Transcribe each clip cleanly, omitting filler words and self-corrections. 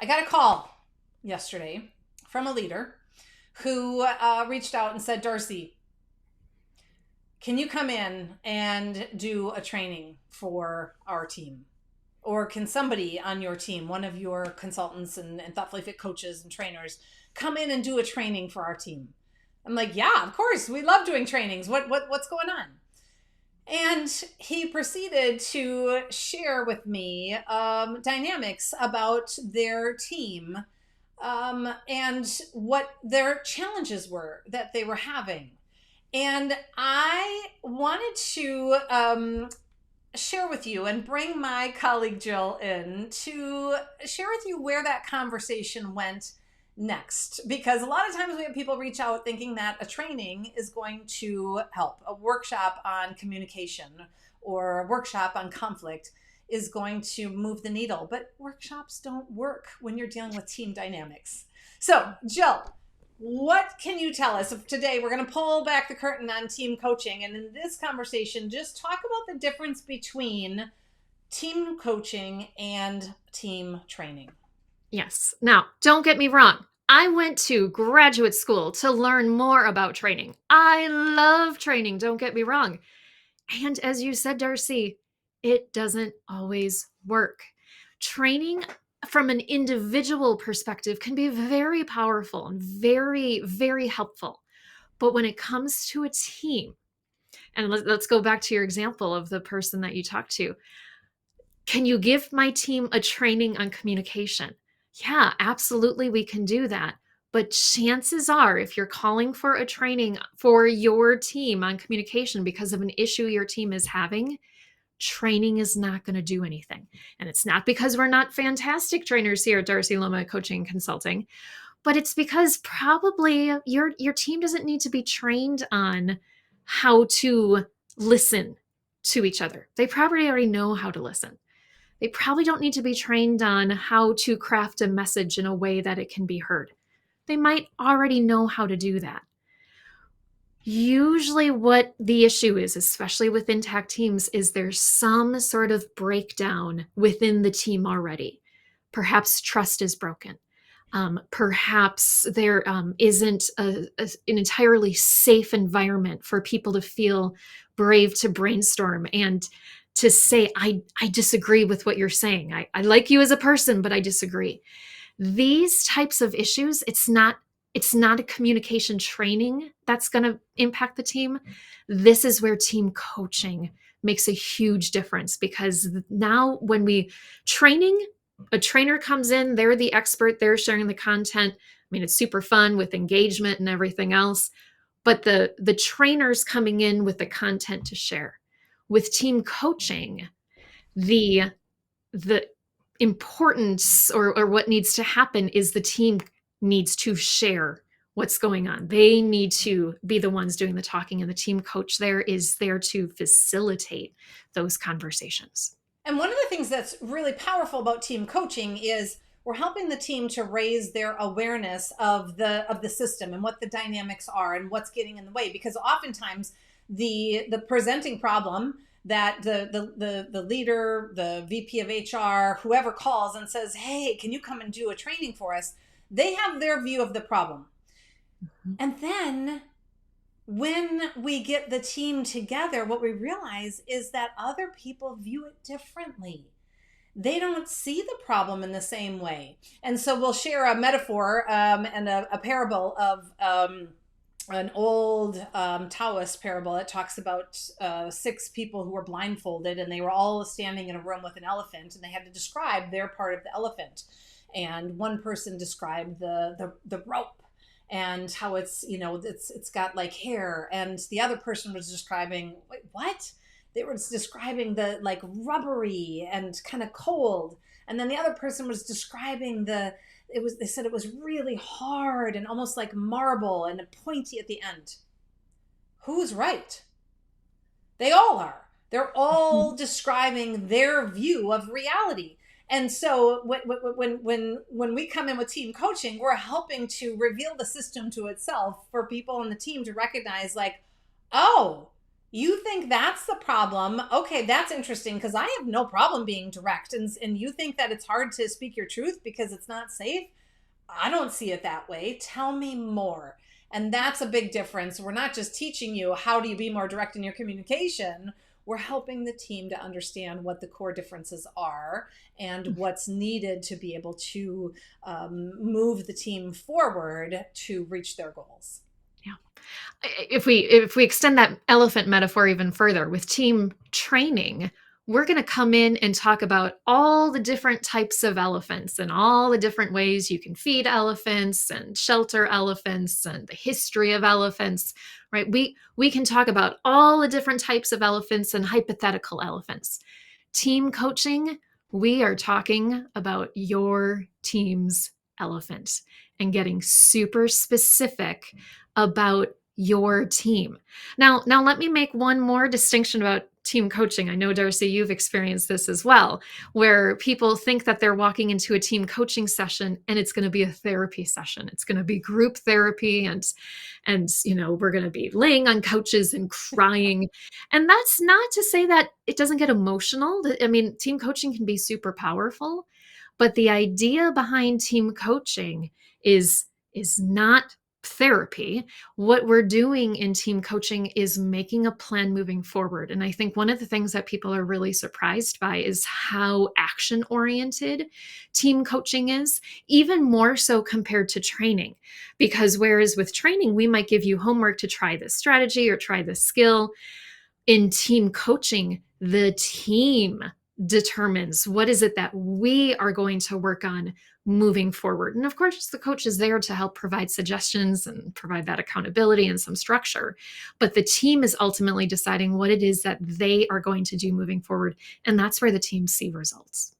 I got a call yesterday from a leader who reached out and said, Darcy, can you come in and do a training for our team? Or can somebody on your team, one of your consultants and thoughtfully fit coaches and trainers, come in and do a training for our team? I'm like, yeah, of course. We love doing trainings. What's going on? And he proceeded to share with me dynamics about their team and what their challenges were that they were having. And I wanted to share with you and bring my colleague Jill in to share with you where that conversation went next. Because a lot of times we have people reach out thinking that a training is going to help, a workshop on communication or a workshop on conflict is going to move the needle. But workshops don't work when you're dealing with team dynamics. So, Jill, what can you tell us? Today, we're going to pull back the curtain on team coaching. And in this conversation, just talk about the difference between team coaching and team training. Yes. Now, don't get me wrong. I went to graduate school to learn more about training. I love training, don't get me wrong. And as you said, Darcy, it doesn't always work. Training from an individual perspective can be very powerful and very, very helpful. But when it comes to a team, and let's go back to your example of the person that you talked to, can you give my team a training on communication? Yeah, absolutely, we can do that. But chances are, if you're calling for a training for your team on communication because of an issue your team is having, training is not going to do anything. And it's not because we're not fantastic trainers here at Darcy Loma Coaching and Consulting, but it's because probably your team doesn't need to be trained on how to listen to each other. They probably already know how to listen. They probably don't need to be trained on how to craft a message in a way that it can be heard. They might already know how to do that. Usually what the issue is, especially with intact teams, is there's some sort of breakdown within the team already. Perhaps trust is broken. Perhaps there isn't an entirely safe environment for people to feel brave to brainstorm and to say, I disagree with what you're saying. I like you as a person, but I disagree. These types of issues, it's not a communication training that's going to impact the team. This is where team coaching makes a huge difference, because now when a trainer comes in, they're the expert, they're sharing the content. I mean, it's super fun with engagement and everything else, but the trainer's coming in with the content to share. With team coaching, the importance or what needs to happen is the team needs to share what's going on. They need to be the ones doing the talking, and the team coach there is there to facilitate those conversations. And one of the things that's really powerful about team coaching is we're helping the team to raise their awareness of the system and what the dynamics are and what's getting in the way. Because oftentimes the presenting problem that the leader, the VP of HR, whoever calls and says, hey, can you come and do a training for us? They have their view of the problem. Mm-hmm. And then when we get the team together, what we realize is that other people view it differently. They don't see the problem in the same way. And so we'll share a metaphor and a parable of an old Taoist parable that talks about 6 people who were blindfolded, and they were all standing in a room with an elephant, and they had to describe their part of the elephant. And one person described the rope and how it's got like hair, and the other person was describing, wait, what? They were describing the like rubbery and kind of cold, and then the other person was describing they said it was really hard and almost like marble and pointy at the end. Who's right? They all are. They're all describing their view of reality. And so when we come in with team coaching, we're helping to reveal the system to itself for people on the team to recognize, like, oh, You think that's the problem? Okay, that's interesting because I have no problem being direct. And you think that it's hard to speak your truth because it's not safe? I don't see it that way. Tell me more. And that's a big difference. We're not just teaching you how do you be more direct in your communication. We're helping the team to understand what the core differences are and what's needed to be able to move the team forward to reach their goals. Yeah. If we extend that elephant metaphor even further with team training, we're going to come in and talk about all the different types of elephants and all the different ways you can feed elephants and shelter elephants and the history of elephants, right? We can talk about all the different types of elephants and hypothetical elephants. Team coaching, we are talking about your team's elephant and getting super specific about your team. Now let me make one more distinction about team coaching. I know, Darcy, you've experienced this as well, where people think that they're walking into a team coaching session and it's going to be a therapy session. It's going to be group therapy and we're going to be laying on couches and crying. And that's not to say that it doesn't get emotional. I mean, team coaching can be super powerful, but the idea behind team coaching is not therapy. What we're doing in team coaching is making a plan moving forward. And I think one of the things that people are really surprised by is how action oriented team coaching is, even more so compared to training. Because whereas with training, we might give you homework to try this strategy or try this skill, in team coaching, the team determines what is it that we are going to work on moving forward. And of course, the coach is there to help provide suggestions and provide that accountability and some structure. But the team is ultimately deciding what it is that they are going to do moving forward. And that's where the teams see results.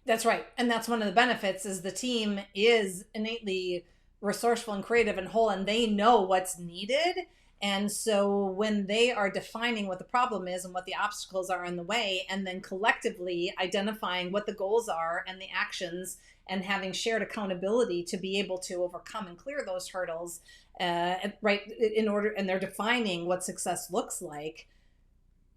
That's right. And that's one of the benefits is the team is innately resourceful and creative and whole, and they know what's needed. And so when they are defining what the problem is and what the obstacles are in the way, and then collectively identifying what the goals are and the actions and having shared accountability to be able to overcome and clear those hurdles, right, in order, and they're defining what success looks like,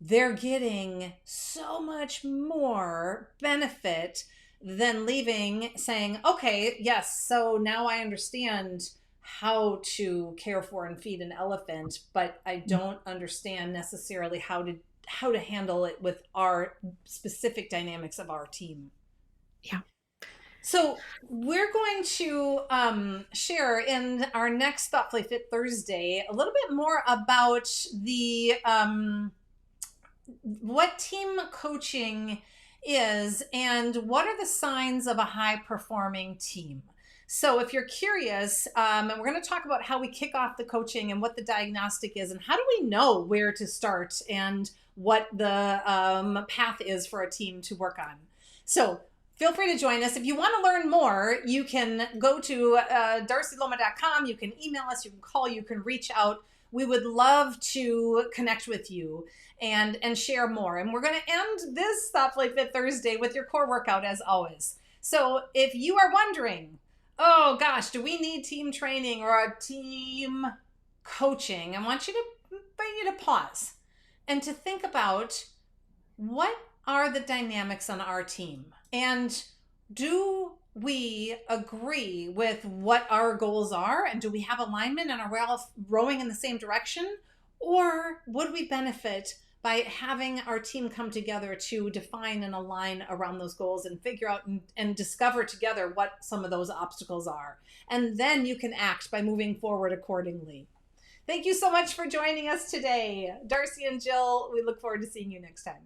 they're getting so much more benefit than leaving saying, okay, yes, so now I understand how to care for and feed an elephant, but I don't understand necessarily how to handle it with our specific dynamics of our team. Yeah. So we're going to share in our next Thoughtfully Fit Thursday a little bit more about the what team coaching is and what are the signs of a high performing team. So if you're curious, and we're going to talk about how we kick off the coaching and what the diagnostic is and how do we know where to start and what the path is for a team to work on. So feel free to join us. If you want to learn more, you can go to darcyloma.com. You can email us, you can call, you can reach out. We would love to connect with you and share more. And we're going to end this Thoughtfully Fit Thursday with your core workout as always. So if you are wondering, oh gosh, do we need team training or a team coaching? I want you to invite you to pause and to think about what are the dynamics on our team and do we agree with what our goals are and do we have alignment and are we all rowing in the same direction, or would we benefit by having our team come together to define and align around those goals and figure out and discover together what some of those obstacles are, and then you can act by moving forward accordingly. Thank you so much for joining us today, Darcy and Jill. We look forward to seeing you next time.